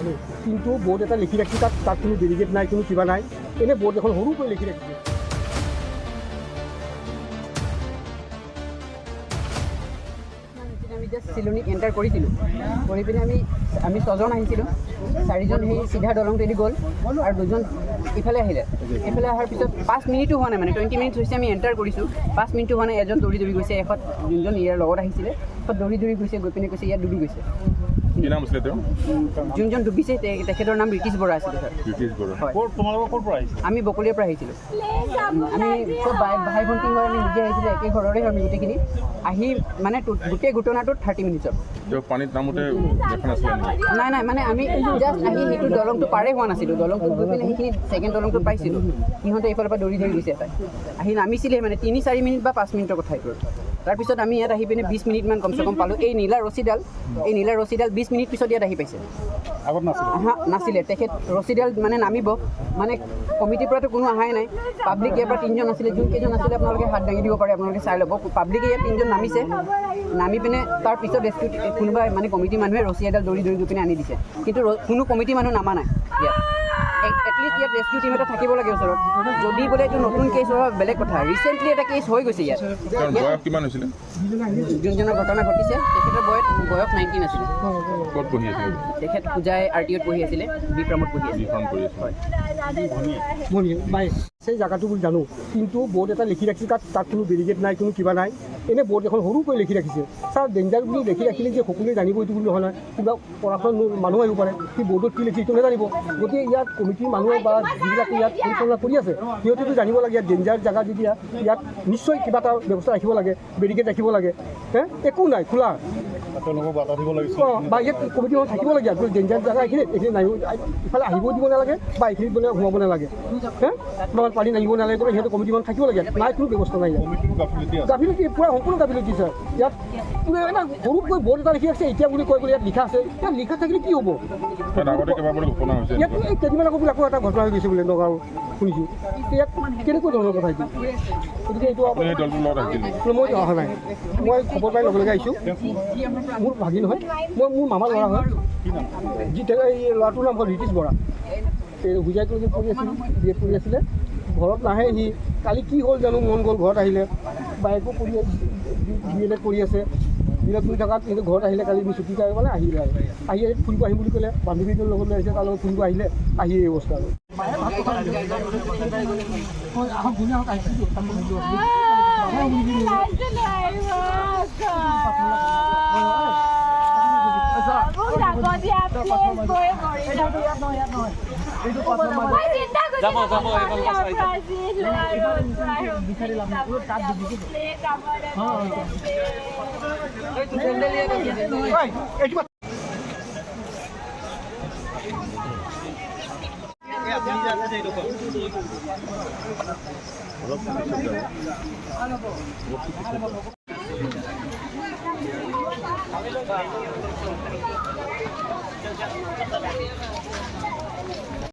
জানো, কিন্তু বোর্ড এটা লিখি রাখি তাত কোনো ডেলিগেট নাই, কোনো কিবা নাই, এনেই বোর্ড এখন সৰু কৰি লিখি ৰাখিছে। আমি জাষ্ট চিলনীত এণ্টাৰ কৰিছিলোঁ, কৰি পিনে আমি ছজন আহিছিলোঁ, 4জন সেই চিধা দলংটোৱেদি গ'ল আৰু 2জন ইফালে আহিলে। এইফালে অহাৰ পিছত 5 মিনিটো হোৱা নাই, মানে 20 মিনিট হৈছে আমি এণ্টাৰ কৰিছোঁ, 5 মিনিটো হোৱা নাই, এজন দৌৰি গৈছে, এষত যোনজন ইয়াৰ লগত আহিছিলে এষত দৌৰি গৈছে, গৈ পিনে কৈছে ইয়াত ডুবি গৈছে। কি নাম আছিলে তেওঁ? যোনজন ডুবিছে তেখেতৰ নাম ঋতিশ বৰা আছিলে ছাৰ। ঋতিশ বৰা। হয়। তোমালোকৰ ক'ৰ পৰা আহিছে? আমি বকলিয়াৰ পৰা আহিছিলোঁ। আমি চব ভাই ভণ্টি হয়, আমি নিজে আহিছিলোঁ, একে ঘৰৰে আমি গোটেইখিনি আহি মানে গোটেই ঘটনাটোত 30 মিনিটত। তেওঁ পানীত নামোতে দেখা নাছিলে নেকি? নাই, মানে আমি জাষ্ট আহি সেইটো দলংটো পাৰে হোৱা নাছিলোঁ, দলংটোত গৈ পিনে সেইখিনি ছেকেণ্ড দলংটোত পাইছিলোঁ, সিহঁতে এইফালৰ পৰা দৌৰি গৈছে এটাই আহি নামিছিলেহে, মানে 3-4 মিনিট বা 5 মিনিটৰ কথা এইটো। তাৰপিছত আমি ইয়াত আহি পিনে 20 মিনিটমান কমচে কম পালোঁ। এই নীলা ৰছীডাল 20 মিনিট পিছত ইয়াত আহি পাইছে। আগত নাছিলে? নাছিলে, তেখেত ৰছীডাল মানে নামিব, মানে কমিটিৰ পৰাতো কোনো অহাই নাই, পাব্লিক ইয়াৰ পৰা 3জন আছিলে, যোনকেইজন আছিলে আপোনালোকে হাত দাঙি দিব পাৰে, আপোনালোকে চাই ল'ব। পাব্লিকে ইয়াত 3জন নামিছে, নামি পিনে তাৰপিছত ৰেস্কিউ কোনোবাই মানে কমিটি মানুহে ৰছী এডাল দৌৰি গৈ পিনে আনি দিছে, কিন্তু কোনো কমিটি মানুহ নামা নাই ইয়াত। এটলিষ্ট ইয়াত ৰেস্কিউ টিম এটা থাকিব লাগে ওচৰত, যদি বোলে এইটো নতুন কেছ হয় বেলেগ কথা, ৰিচেণ্টলি এটা কেছ হৈ গৈছে ইয়াত। বয়স কিমান হৈছিলে? যোনজনৰ ঘটনা ঘটিছে তেখেতৰ বয়স 19 আছিলে। ক'ত পঢ়ি আছিলে? তেখেত পূজাই RTOত পঢ়ি আছিলে, বিক্ৰমত পঢ়ি আছিলে। সেই জাগাটো বুলি জানো, কিন্তু বোর্ড এটা লিখি রাখি তাত কোনো ডেলিগেট নাই, কোনো কিবা নাই, এনেই বোর্ড এখন সৰু কৰি লিখি ৰাখিছে। ছাৰ ডেঞ্জাৰ বুলি লিখি ৰাখিলে যে সকলোৱে জানিব এইটো বুলি নহয়, কিবা পঢ়া-শুনা মানুহ আহিব পাৰে, সেই বোৰ্ডত কি লিখি সেইটো নাজানিব। গতিকে ইয়াত কমিটিৰ মানুহে বা যিবিলাকে ইয়াত পৰিচালনা কৰি আছে সিহঁতেতো জানিব লাগে ইয়াত ডেঞ্জাৰ জেগা যেতিয়া ইয়াত নিশ্চয় কিবা এটা ব্যৱস্থা ৰাখিব লাগে, বেৰিকেড ৰাখিব লাগে। একো নাই, খোলা বা ইয়াত কমিটিখন থাকিব লাগে, ডেঞ্জাৰ জেগা এইখিনি নাই, ইফালে আহিব দিব নালাগে বা এইখিনিত বোলে সোমাব নালাগে, পানী নাহিব নালাগে, সিহঁতে কমিটিখন থাকিব লাগে, নাই কোনো ব্যৱস্থা নাই ইয়াত। গাফিলতি পূৰা সম্পূৰ্ণ গাফিলতি ছাৰ। ইয়াত কোনে এটা সৰুকৈ বোৰ্ড এটা লিখি আছে এতিয়া বুলি কৈ বোলে ইয়াত লিখা আছে, ইয়াত লিখা থাকিলে কি হ'ব? ইয়াত এই কেইদিনমান আকৌ বোলে আকৌ এটা ঘটনা হৈ গৈছে বোলে নগাঁও শুনিছোঁ, ইয়াত কেনেকুৱা ধৰণৰ কথা এইটো? গতিকে এইটো মই অহা নাই, মই খবৰ পাই লগে আহিছোঁ। মোৰ ভাগিন হয়, মোৰ মামাৰ ল'ৰা হয়, এই ল'ৰাটোৰ নাম হ'ল ঋতিশ বৰা। হুজাইটো পঢ়ি আছিলোঁ, BA পঢ়ি আছিলে, ঘৰত নাহে সি। কালি কি হ'ল জানো, মন গ'ল ঘৰত আহিলে, বাইকো পঢ়ি DLED কৰি আছে, DLED কৰি থকাত কিন্তু ঘৰত আহিলে কালি ছুটি কাৰণে মানে আহিলে আৰু আহি ফুৰিব আহিম বুলি ক'লে, বান্ধৱীটোৰ লগত আহিছে, তাৰ লগত ফুৰিব আহিলে, আহি এই অৱস্থা আৰু।